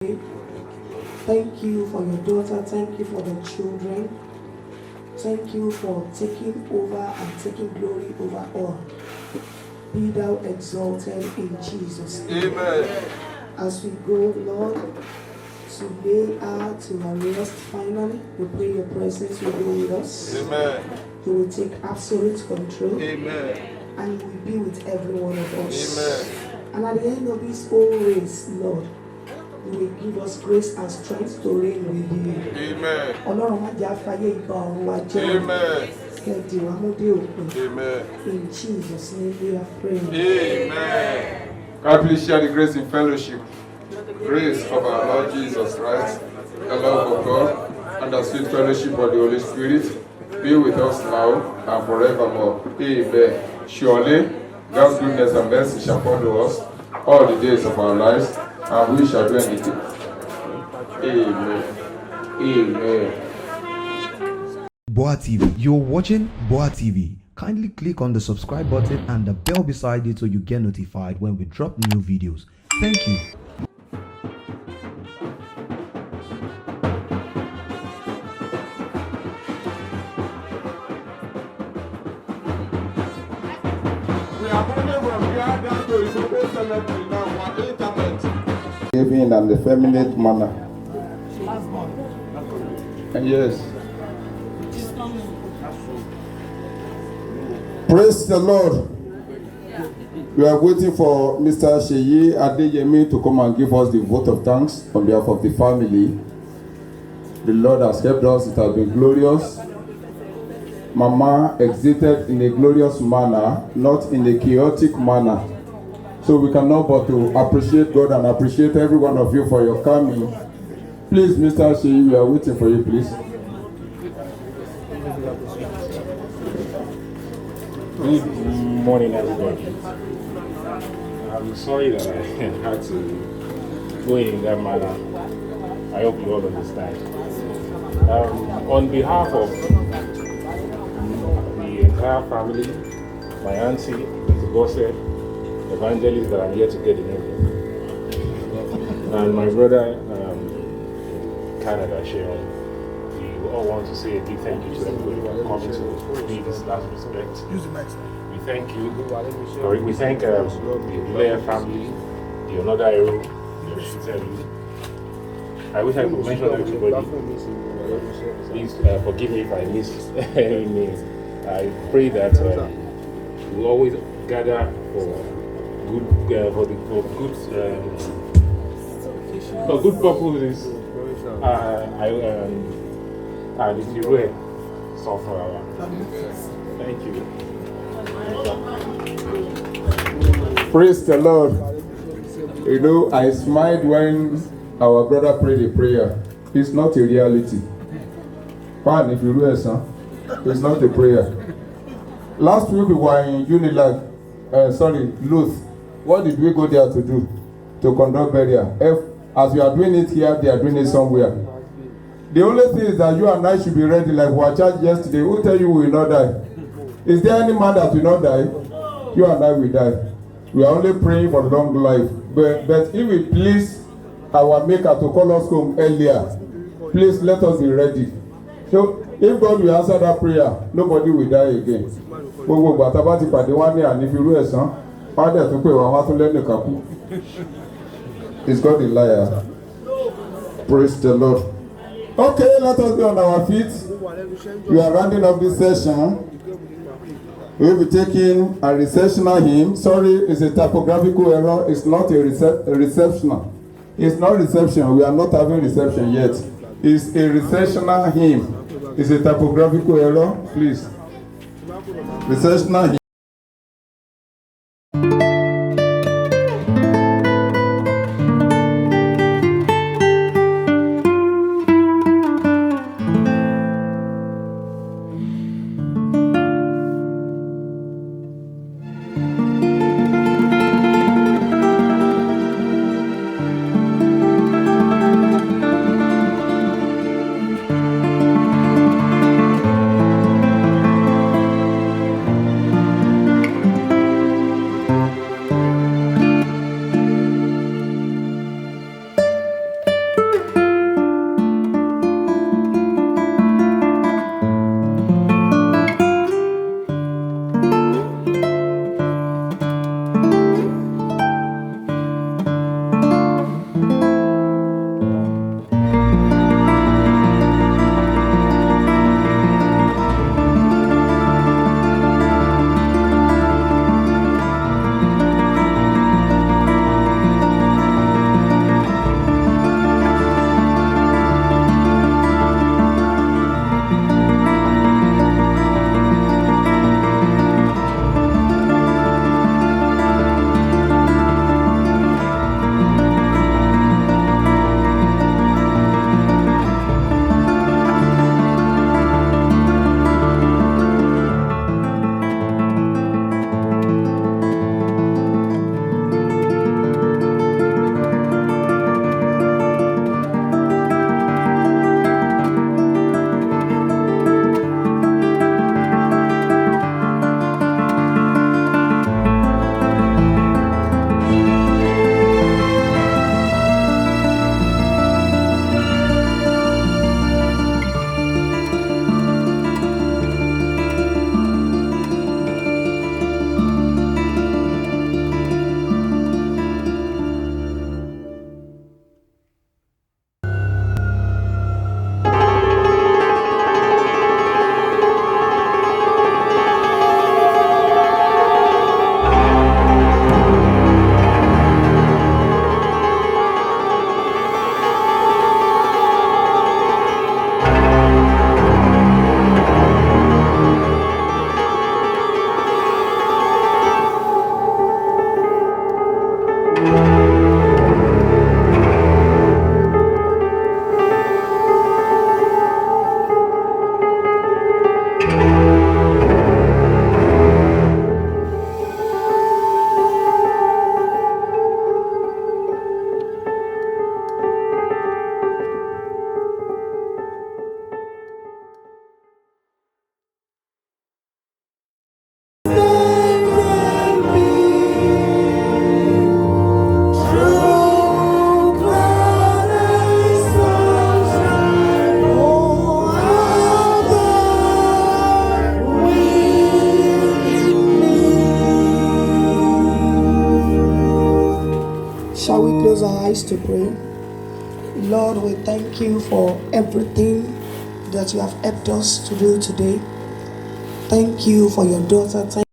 Thank you for your daughter. Thank you for the children. Thank you for taking over and taking glory over all. Be thou exalted in Jesus' name. Amen. As we go, Lord, to lay out to our rest finally, we pray your presence will go with us. Amen. You will take absolute control. Amen. And you will be with every one of us. Amen. And at the end of this whole race, Lord, you will give us grace and strength to reign with you. Amen. Amen. Amen. In Jesus' name we are praying. Amen. God, please share the grace in fellowship. Grace of our Lord Jesus Christ, the love of God, and the sweet fellowship of the Holy Spirit be with us now and forevermore. Amen. Surely, God's goodness and mercy shall follow us all the days of our lives, and we shall dwell in it. Amen. Amen. GboahTv. You're watching GboahTv. Kindly click on the subscribe button and the bell beside it so you get notified when we drop new videos. Thank you. Giving in an effeminate manner. Yes. Praise the Lord. We are waiting for Mr. Sheyi Adeyemi to come and give us the vote of thanks on behalf of the family. The Lord has helped us. It has been glorious. Mama exited in a glorious manner, not in a chaotic manner. So we cannot but to appreciate God and appreciate every one of you for your coming. Please, Mr. Sheyi, we are waiting for you, please. Good morning, everybody. I'm sorry that I had to go in that manner. I hope you all understand. On behalf of the entire family, my auntie, Mr. Gossett, evangelist that I'm here to get the name, and my brother in Canada, Sharon, we all want to say a big thank you to everybody for coming to pay this last respect. We thank you. We thank the Blair family, the Onoda Adeolu, the Funsho. I wish I could mention everybody. Please forgive me if I miss any names. I pray that we'll always gather for good purposes. And if you will, suffer. Thank you. Praise the Lord. You know, I smiled when our brother prayed a prayer. It's not a reality. Fine, if you will, son. It's not a prayer. Last week we were in Luth. What did we go there to do? To conduct burial. As we are doing it here, they are doing it somewhere. The only thing is that you and I should be ready, like we were charged yesterday. Who tell you we will not die? Is there any man that will not die? You and I will die. We are only praying for long life. But if we please our Maker to call us home earlier, please let us be ready. So if God will answer that prayer, nobody will die again. Is God a liar? Praise the Lord. Okay, let us be on our feet. We are rounding up this session. We will be taking a recessional hymn. Sorry, it's a typographical error. It's not a receptional. It's not reception. We are not having reception yet. It's a recessional hymn. It's a typographical error. Please. Recessional hymn. Shall we close our eyes to pray? Lord, we thank you for everything that you have helped us to do today. Thank you for your daughter.